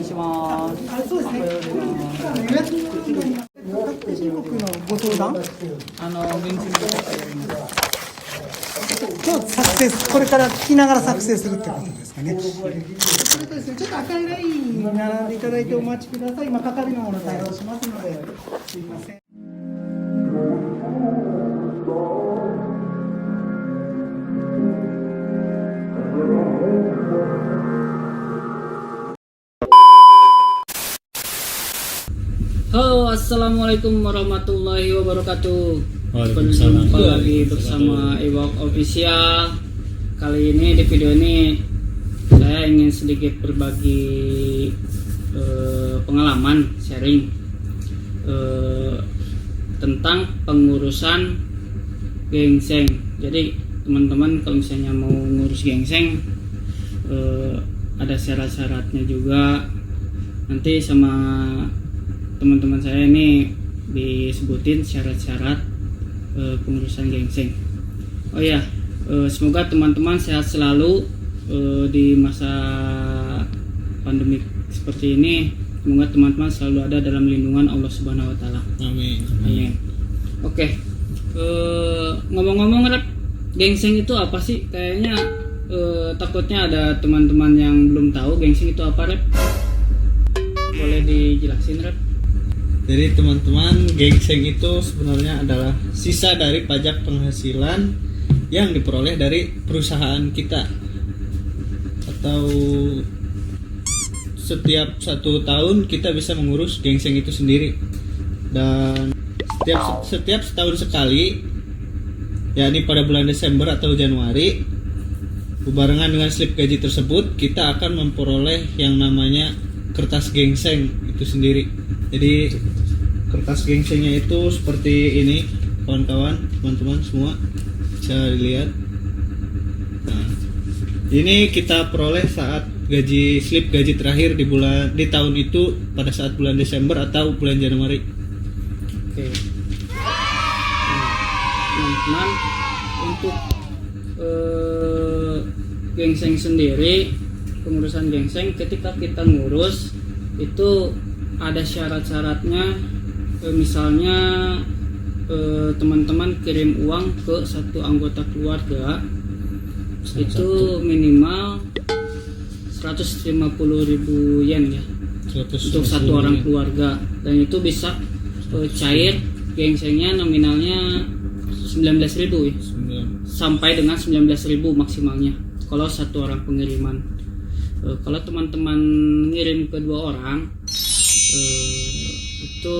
します。あ、そうですね。中国のご相談。現地の方やります。今日作成、これから聞きながら作成するってことですかね。それとですね、ちょっと赤いラインに並んでいただいてお待ちください。今係のもの対応しますので、すいません。Halo, assalamualaikum warahmatullahi wabarakatuh. Waalaikumsalam. Berjumpa lagi bersama Ewok Official. Kali ini di video ini saya ingin sedikit berbagi pengalaman sharing tentang pengurusan gingseng. Jadi teman-teman kalau misalnya mau ngurus gingseng ada syarat-syaratnya juga. Nanti sama teman-teman saya ini disebutin syarat-syarat pengurusan gingseng. Oh ya, semoga teman-teman sehat selalu di masa pandemi seperti ini. Semoga teman-teman selalu ada dalam lindungan Allah Subhanahu Wa Taala. Amin. Amin. Oke, ngomong-ngomong Rep, gingseng itu apa sih? Kayaknya takutnya ada teman-teman yang belum tahu gingseng itu apa, Rep. Boleh dijelasin, Rep? Jadi teman-teman, gingseng itu sebenarnya adalah sisa dari pajak penghasilan yang diperoleh dari perusahaan kita, atau setiap 1 tahun kita bisa mengurus gingseng itu sendiri. Dan setiap setahun sekali, yakni pada bulan Desember atau Januari, berbarengan dengan slip gaji tersebut, kita akan memperoleh yang namanya kertas gingseng itu sendiri. Jadi kertas gingsengnya itu seperti ini, kawan-kawan, teman-teman semua bisa dilihat. Nah, ini kita peroleh saat slip gaji terakhir di tahun itu pada saat bulan Desember atau bulan Januari. Oke. Nah, teman-teman, untuk gingseng sendiri, pengurusan gingseng ketika kita ngurus itu ada syarat-syaratnya. Misalnya teman-teman kirim uang ke satu anggota keluarga itu minimal 150.000 yen ya, untuk satu orang keluarga, dan itu bisa cair gingsengnya nominalnya 19.000 ya, sampai dengan 19.000 maksimalnya kalau satu orang pengiriman. Kalau teman-teman ngirim ke 2 orang, itu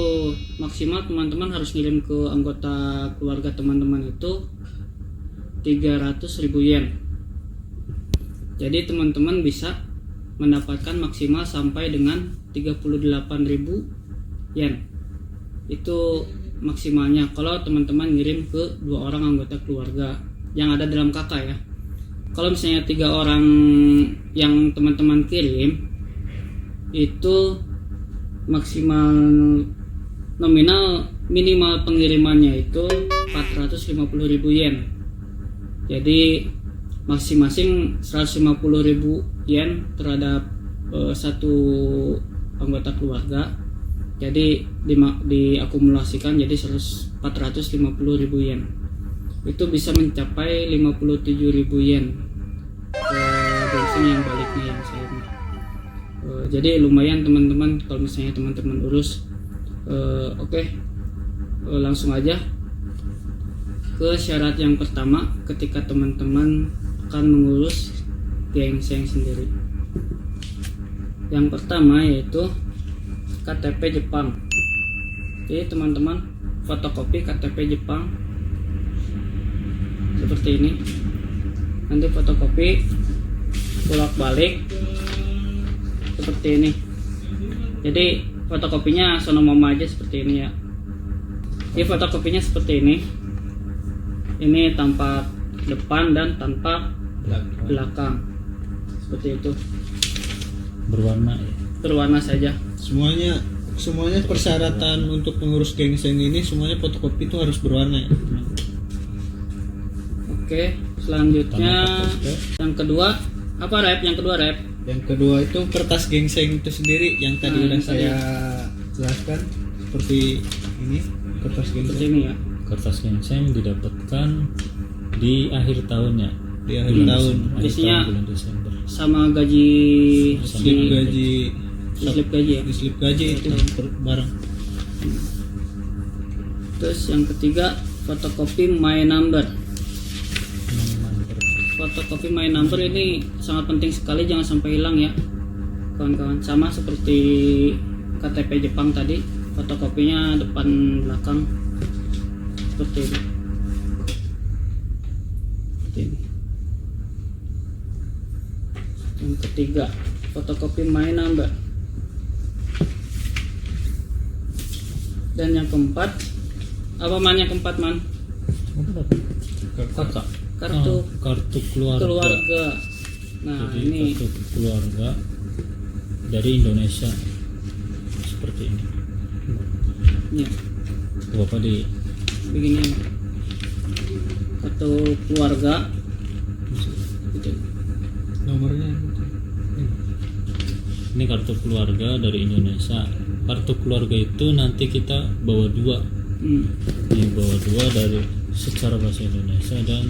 maksimal teman-teman harus ngirim ke anggota keluarga teman-teman itu 300.000 yen. Jadi teman-teman bisa mendapatkan maksimal sampai dengan 38.000 yen. Itu maksimalnya kalau teman-teman ngirim ke 2 orang anggota keluarga yang ada dalam kakak ya. Kalau misalnya 3 orang yang teman-teman kirim, itu maksimal nominal minimal pengirimannya itu 450.000 yen. Jadi masing-masing 150.000 yen terhadap satu anggota keluarga. Jadi diakumulasikan jadi 450.000 yen. Itu bisa mencapai 57.000 yen gingseng yang baliknya yang saya. Jadi lumayan teman-teman kalau misalnya teman-teman urus. Oke. Langsung aja ke syarat yang pertama ketika teman-teman akan mengurus gingseng sendiri. Yang pertama yaitu KTP Jepang. Jadi teman-teman fotokopi KTP Jepang seperti ini. Nanti fotokopi bolak-balik seperti ini. Jadi fotokopinya sono mama aja seperti ini ya. Jadi fotokopinya seperti ini. Ini tampak depan dan tampak belakang. Seperti itu. Berwarna saja. Semuanya persyaratan untuk mengurus gingseng ini semuanya fotokopi itu harus berwarna ya. Oke, selanjutnya yang kedua apa Rep? Yang kedua Rep? Yang kedua itu kertas ginseng itu sendiri yang tadi Nah, udah yang saya jelaskan, seperti ini kertas Seperti ginseng ini ya. Kertas ginseng didapatkan di akhir tahun ya. di akhir tahun. Akhir Biasanya tahun bulan Desember. Sama gaji Slip gaji, slip gaji ya. di slip gaji itu bareng. Terus yang ketiga fotokopi my number. Fotokopi my number ini sangat penting sekali, jangan sampai hilang ya kawan-kawan. Sama seperti KTP Jepang tadi, fotokopinya depan belakang seperti ini. Seperti ini. Yang ketiga fotokopi my number. Dan yang keempat, apa man yang keempat man? Kakak. Kartu Kartu keluarga. keluarga. Nah Jadi ini kartu keluarga dari Indonesia seperti ini. ya, Bapak di begini kartu keluarga gitu. Nomornya ini kartu keluarga dari Indonesia. Kartu keluarga itu nanti kita bawa dua. Ini bawa dua dari secara bahasa Indonesia dan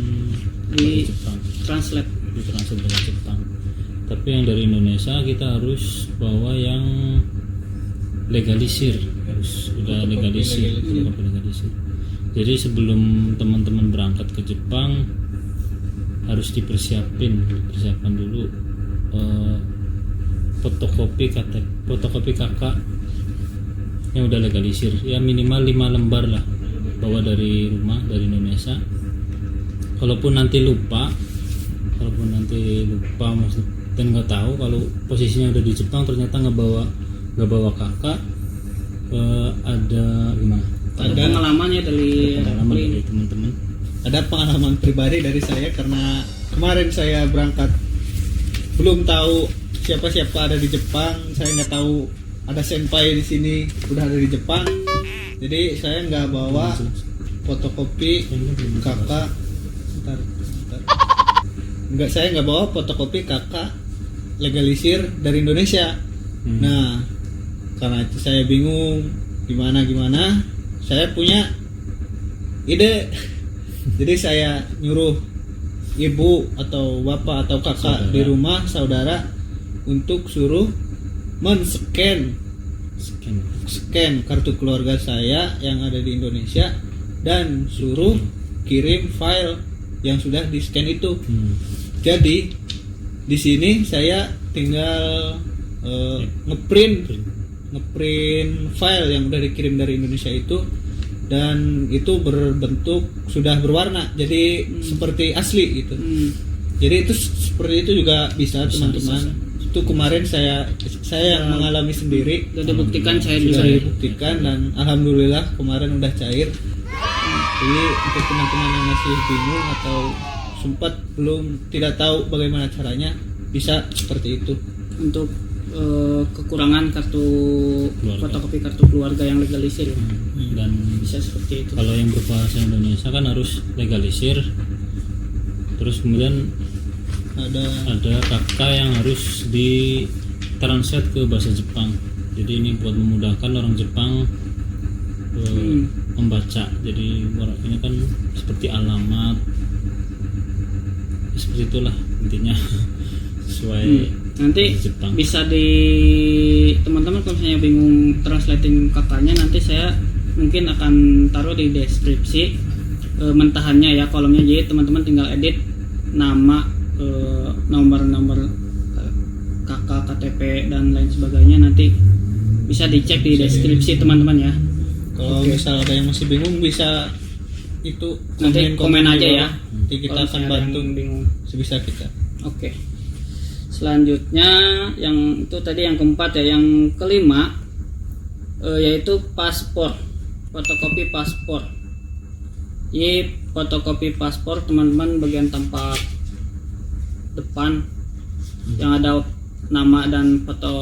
Di bahasa Jepang. translate. Ditranslate dari Jepang. Tapi yang dari Indonesia kita harus bawa yang legalisir, harus udah legalisir, fotokopi legalisir. Jadi sebelum teman-teman berangkat ke Jepang harus dipersiapkan dulu fotokopi kakak yang udah legalisir, ya minimal 5 lembar lah, bawa dari rumah dari Indonesia. Kalaupun nanti lupa maksud dan nggak tahu kalau posisinya udah di Jepang ternyata nggak bawa kakak, ada gimana? Ada pengalamannya dari Pengalaman dari teman-teman. ada pengalaman pribadi dari saya, karena kemarin saya berangkat belum tahu siapa-siapa ada di Jepang. Saya nggak tahu ada senpai di sini udah ada di Jepang, jadi saya nggak bawa fotokopi kakak. Bentar. Saya nggak bawa fotokopi kakak legalisir dari Indonesia. Nah, karena itu saya bingung gimana. Saya punya ide. Jadi saya nyuruh ibu atau bapak atau kakak di rumah, saudara, untuk suruh scan kartu keluarga saya yang ada di Indonesia dan suruh kirim file yang sudah di scan itu. Jadi di sini saya tinggal ngeprint file yang udah dikirim dari Indonesia itu, dan itu berbentuk sudah berwarna, jadi seperti asli gitu. Jadi itu seperti itu juga bisa teman-teman. Itu kemarin saya yang mengalami sendiri. Sudah dibuktikan cair Sudah juga ya. dibuktikan dan alhamdulillah kemarin udah cair. Jadi untuk teman-teman yang masih bingung atau sempat tidak tahu bagaimana caranya, bisa seperti itu. Untuk kekurangan kartu Keluarga. fotokopi kartu keluarga yang legalisir ya. Dan Bisa seperti itu. kalau yang berbahasa Indonesia kan harus legalisir. Terus kemudian ada kakak yang harus ditranslate ke bahasa Jepang. Jadi ini buat memudahkan orang Jepang membaca. Jadi ini kan seperti alamat, seperti itulah intinya sesuai Nanti Jepang. bisa di teman-teman kalau misalnya bingung translating kakaknya, nanti saya mungkin akan taruh di deskripsi mentahannya ya, kolomnya. Jadi teman-teman tinggal edit nama, nomor kakak, KTP dan lain sebagainya, nanti bisa dicek di deskripsi teman-teman ya. Kalau misal ada yang masih bingung, bisa itu Nanti komen aja di ya. bawah. Nanti kita Kalau akan misalnya ada bantu yang bingung. sebisa kita. Oke. Selanjutnya yang itu tadi yang keempat ya, yang kelima yaitu paspor, fotokopi paspor. Ini fotokopi paspor teman-teman, bagian tampak depan yang ada nama dan foto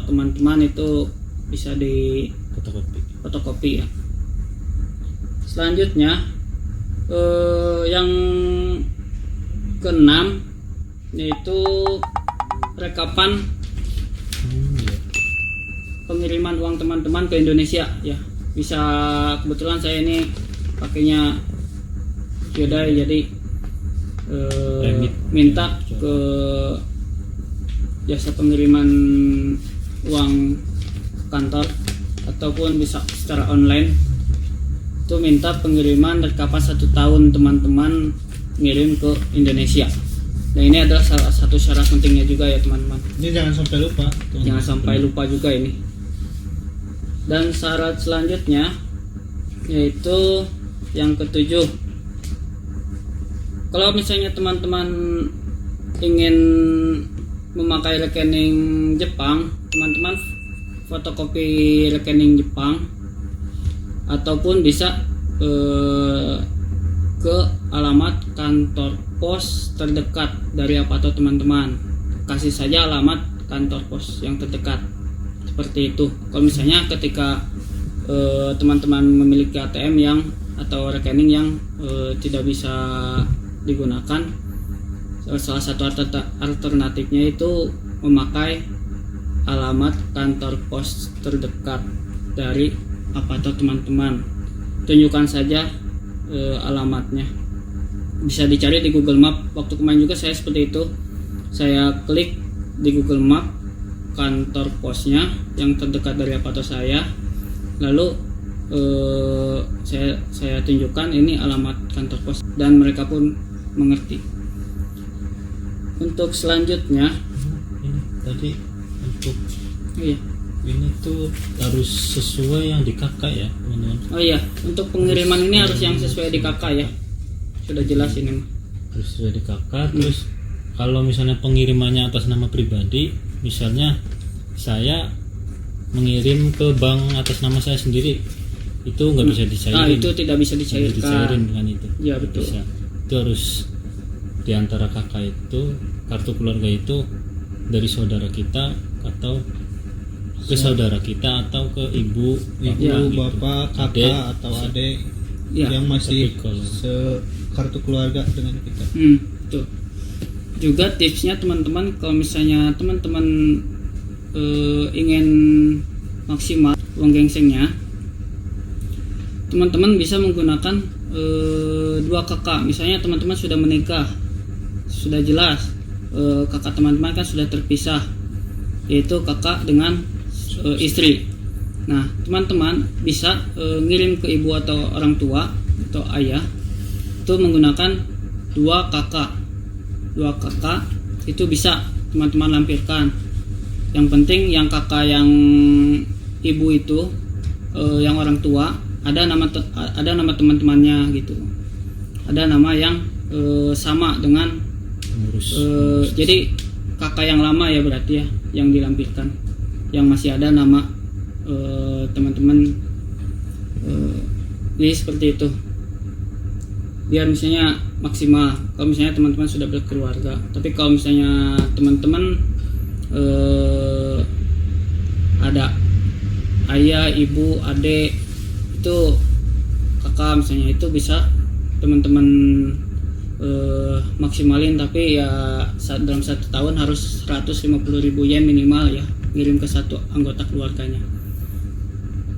teman-teman itu bisa di fotokopi ya. Selanjutnya yang keenam yaitu rekapan Iya. pengiriman uang teman-teman ke Indonesia ya. Bisa, kebetulan saya ini pakainya Hyundai, jadi Remit. minta ke jasa pengiriman uang kantor ataupun bisa secara online, itu minta pengiriman rekapan 1 tahun teman-teman ngirim ke Indonesia. Dan ini adalah salah satu syarat pentingnya juga ya teman-teman. Ini jangan sampai lupa. Jangan sampai lupa juga ini. Dan syarat selanjutnya yaitu yang ketujuh. Kalau misalnya teman-teman ingin memakai rekening Jepang, teman-teman fotokopi rekening Jepang ataupun bisa ke alamat kantor pos terdekat dari Apato teman-teman. Kasih saja alamat kantor pos yang terdekat. Seperti itu. Kalau misalnya ketika teman-teman memiliki ATM yang atau rekening yang tidak bisa digunakan, salah satu alternatifnya itu memakai alamat kantor pos terdekat dari Apato teman-teman. Tunjukkan saja alamatnya. Bisa dicari di Google Map. Waktu kemarin juga saya seperti itu. Saya klik di Google Map kantor posnya yang terdekat dari Apato saya. Lalu saya tunjukkan ini alamat kantor pos dan mereka pun mengerti. Untuk selanjutnya Ini tadi untuk iya. ini tuh harus sesuai yang di kakak ya teman-teman. Oh iya, untuk pengiriman ini harus yang sesuai di kakak ya. Sudah jelas ini mah. Harus sesuai di kakak. Terus kalau misalnya pengirimannya atas nama pribadi, misalnya saya mengirim ke bank atas nama saya sendiri, itu nggak bisa dicairin. Nah, itu tidak bisa Nggak bisa dicairkan. dicairin dengan itu. Ya betul. Bisa. Itu harus di antara kakak itu, kartu keluarga itu dari saudara kita atau ke saudara kita atau ke ibu, Ibu, gitu. bapak, kakak Adik, atau adik Ya. yang masih Tapi kalau- kartu keluarga dengan kita. Betul. Juga tipsnya teman-teman, kalau misalnya teman-teman ingin maksimal uang gengsengnya, teman-teman bisa menggunakan 2 kakak. Misalnya teman-teman sudah menikah, sudah jelas kakak teman-teman kan sudah terpisah, yaitu kakak dengan istri. Nah, teman-teman bisa ngirim ke ibu atau orang tua atau ayah itu menggunakan 2 kakak. 2 kakak itu bisa teman-teman lampirkan. Yang penting yang kakak yang ibu itu yang orang tua ada nama teman-temannya gitu. Ada nama yang sama dengan Ngurus. jadi kakak yang lama ya berarti ya yang dilampirkan. Yang masih ada nama teman-teman. Jadi seperti itu. Biar misalnya maksimal. Kalau misalnya teman-teman sudah berkeluarga. Tapi kalau misalnya teman-teman ada ayah, ibu, adik, itu kakak misalnya, itu bisa teman-teman maksimalin, tapi ya dalam 1 tahun harus 150.000 yen minimal ya, ngirim ke satu anggota keluarganya.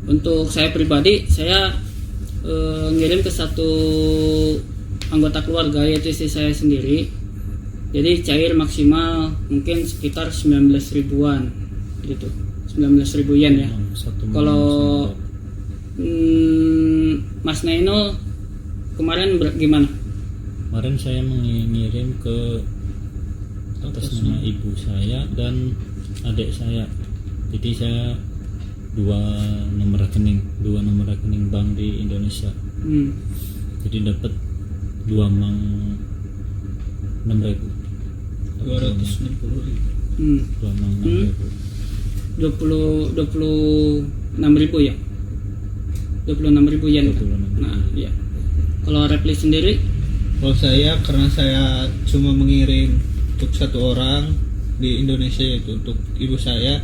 Untuk saya pribadi, saya ngirim ke satu anggota keluarga yaitu istri saya sendiri. Jadi cair maksimal mungkin sekitar 19 ribuan gitu, 19.000 yen ya. Satu Kalau Mas Naino kemarin gimana? kemarin saya mengirim ke atas nama ibu saya dan adik saya. Jadi saya 2 nomor rekening bank di Indonesia. Jadi dapat 2 mang 6.000. 260.000. 2 mang 6.000. 26.000 ya. 26.000 yen. 26.000. Nah, iya. Kalau Repli sendiri Kalau saya, karena saya cuma mengirim untuk 1 orang di Indonesia, yaitu untuk ibu saya,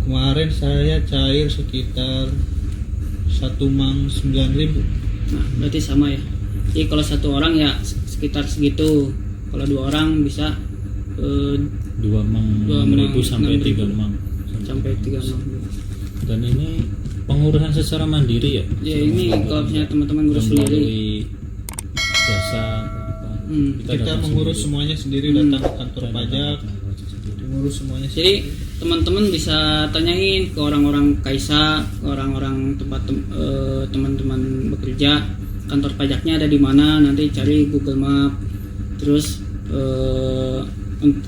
kemarin saya cair sekitar 1 mang 9.000. nah, berarti sama ya. Jadi kalau 1 orang ya sekitar segitu. Kalau 2 orang bisa 2 mang 6.000 sampai 3 mang. sampai 3 mang. Dan ini pengurusan secara mandiri ya? Ya ini kalau misalnya teman-teman ngurus Dan sendiri. melalui jasa apa? Kita datang mengurus sendiri. semuanya sendiri, datang ke kantor pajak, mengurus semuanya Jadi sendiri. teman-teman bisa tanyain ke orang-orang Kaisa, ke orang-orang teman-teman bekerja, kantor pajaknya ada di mana, nanti cari Google Map. Terus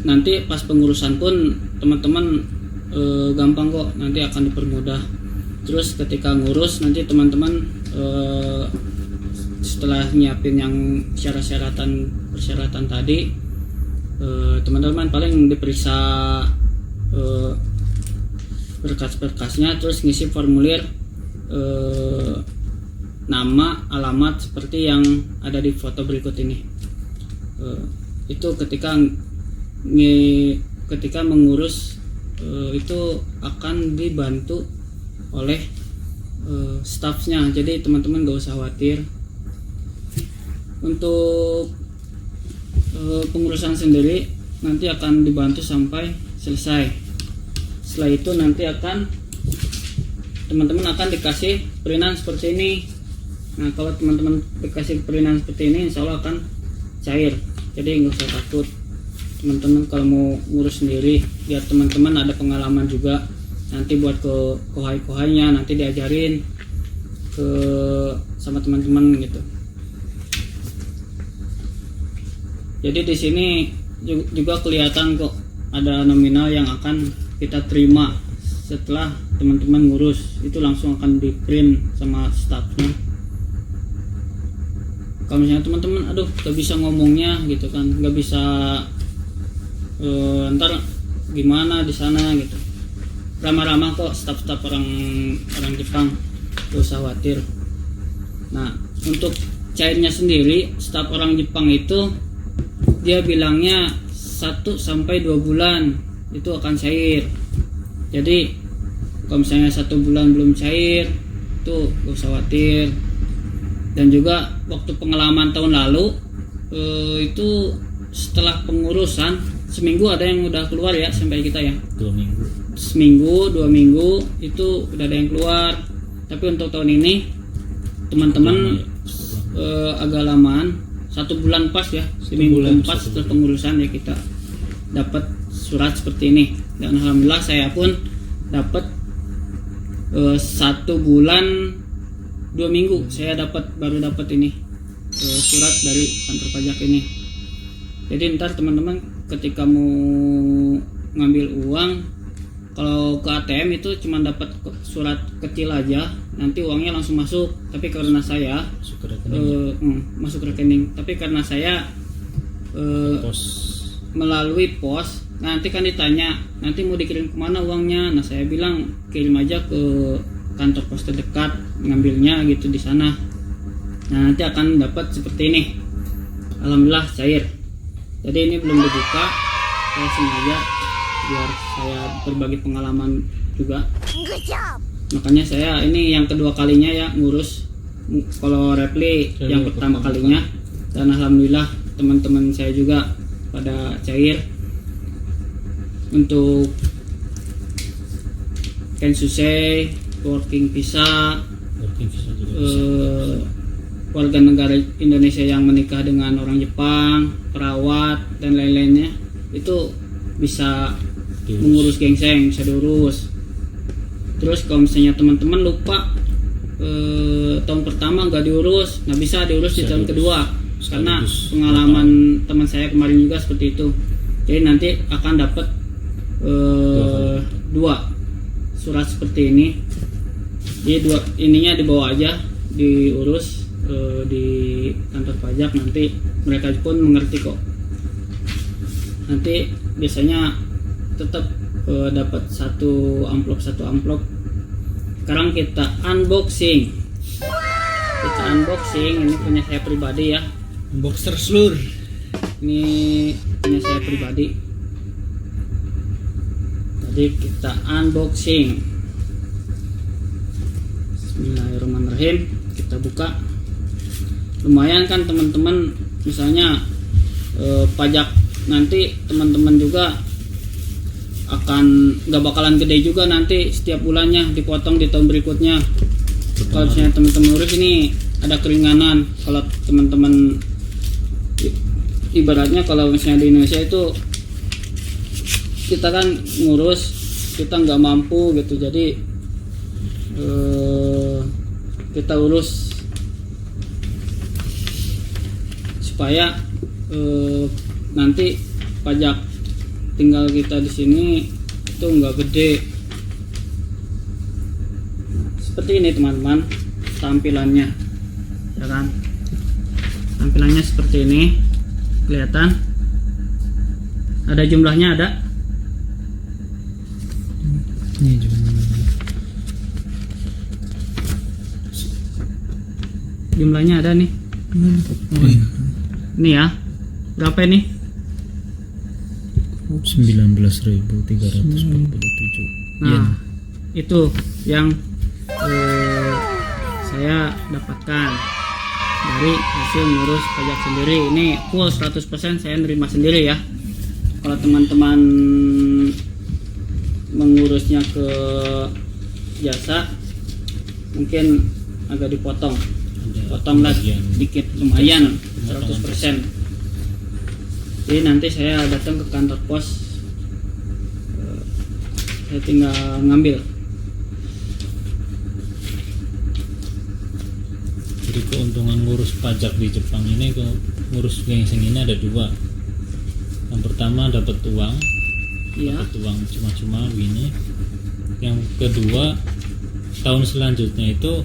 nanti pas pengurusan pun teman-teman gampang kok, nanti akan dipermudah. Terus ketika ngurus nanti teman-teman setelah nyiapin yang persyaratan tadi, teman-teman paling diperiksa berkas-berkasnya, terus ngisi formulir nama, alamat seperti yang ada di foto berikut ini. Itu ketika mengurus itu akan dibantu oleh staffnya, jadi teman-teman gak usah khawatir. Untuk pengurusan sendiri nanti akan dibantu sampai selesai. Setelah itu nanti teman-teman akan dikasih perinan seperti ini. Nah, kalau teman-teman dikasih perinan seperti ini, insya Allah akan cair. Jadi nggak usah takut. Teman-teman kalau mau ngurus sendiri, biar teman-teman ada pengalaman juga. Nanti buat ke kohai-kohainya, nanti diajarin sama teman-teman gitu. Jadi di sini juga kelihatan kok ada nominal yang akan kita terima setelah teman-teman ngurus, itu langsung akan di print sama staffnya. Kalau misalnya teman-teman gak bisa ngomongnya gitu kan, gak bisa ntar gimana di sana gitu, ramah-ramah kok staff-staff orang Jepang, gak usah khawatir. Nah, untuk cairnya sendiri, staff orang Jepang itu dia bilangnya 1 sampai 2 bulan itu akan cair. Jadi kalau misalnya 1 bulan belum cair, itu gak usah khawatir. Dan juga waktu pengalaman tahun lalu itu setelah pengurusan seminggu ada yang udah keluar ya sampai kita ya. 2 minggu. Seminggu, 2 minggu itu udah ada yang keluar. Tapi untuk tahun ini teman-teman agak lamaan, 1 bulan pas ya, seminggu pas setelah pengurusan ya kita dapat surat seperti ini. Dan alhamdulillah saya pun dapat 1 bulan 2 minggu saya baru dapat ini surat dari kantor pajak ini. Jadi ntar teman-teman ketika mau ngambil uang, kalau ke ATM itu cuma dapat surat kecil aja, nanti uangnya langsung masuk. Tapi karena saya masuk rekening. Tapi karena saya melalui pos, nanti kan ditanya nanti mau dikirim kemana uangnya. Nah saya bilang kirim aja ke kantor pos terdekat, ngambilnya gitu di sana. Nah nanti akan dapat seperti ini. Alhamdulillah cair. Jadi ini belum dibuka, saya sengaja biar saya berbagi pengalaman juga. Makanya saya ini yang kedua kalinya ya ngurus. Kalau Repli yang pertama kalinya, dan alhamdulillah teman-teman saya juga pada cair. Untuk Kensusei, working visa juga warga negara Indonesia yang menikah dengan orang Jepang, perawat dan lain-lainnya itu bisa mengurus gingseng, bisa diurus. Terus kalau misalnya teman-teman lupa tahun pertama nggak diurus, nggak bisa diurus di tahun kedua, karena pengalaman teman saya kemarin juga seperti itu. Jadi nanti akan dapat 2 surat seperti ini. Jadi ininya dibawa aja, diurus di kantor pajak, nanti mereka pun mengerti kok. Nanti biasanya tetap dapat satu amplop. Sekarang kita unboxing. Ini punya saya pribadi ya. Boxer seluruh. Ini punya saya pribadi. Jadi kita unboxing. Bismillahirrahmanirrahim. Kita buka. Lumayan kan teman-teman, misalnya pajak nanti teman-teman juga nggak bakalan gede juga nanti setiap bulannya, dipotong di tahun berikutnya. Kalau misalnya teman-teman ngurus ini ada keringanan. Kalau teman-teman ibaratnya kalau misalnya di Indonesia itu kita kan ngurus, kita nggak mampu gitu, jadi kita urus supaya nanti pajak tinggal kita di sini itu nggak gede. Seperti ini teman-teman tampilannya, ya kan? Tampilannya seperti ini, kelihatan? Ada jumlahnya, ada? Ini jumlahnya. Jumlahnya ada nih. Ini ya, berapa ini? 19.347. Nah, itu yang saya dapatkan dari hasil ngurus pajak sendiri. Ini full 100% saya nerima sendiri ya. Kalau teman-teman mengurusnya ke jasa mungkin agak dipotong, potonglah sedikit, lumayan 100%. Jadi nanti saya datang ke kantor pos, saya tinggal ngambil. Jadi keuntungan ngurus pajak di Jepang ini, ngurus gingseng ini ada dua. Yang pertama dapat uang, Ya, dapat uang cuma-cuma begini. Yang kedua, tahun selanjutnya itu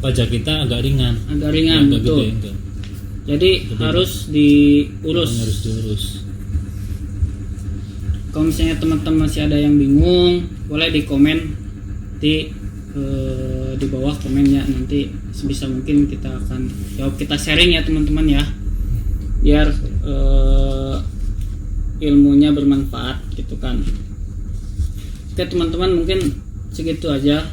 pajak kita agak ringan, agak ringan, agak betul. gede, enggak. Jadi harus diurus. Harus diurus. Kalau misalnya teman-teman masih ada yang bingung, boleh di komen di bawah komennya, nanti sebisa mungkin kita akan jawab, kita sharing ya teman-teman ya, biar ilmunya bermanfaat gitu kan. Oke teman-teman, mungkin segitu aja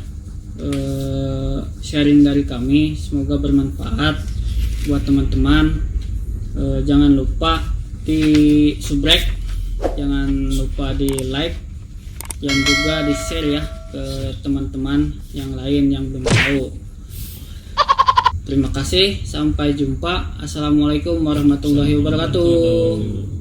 sharing dari kami, semoga bermanfaat buat teman-teman. Jangan lupa di subscribe, jangan lupa di like, dan juga di share ya ke teman-teman yang lain yang belum tahu. Terima kasih, sampai jumpa. Assalamualaikum warahmatullahi wabarakatuh.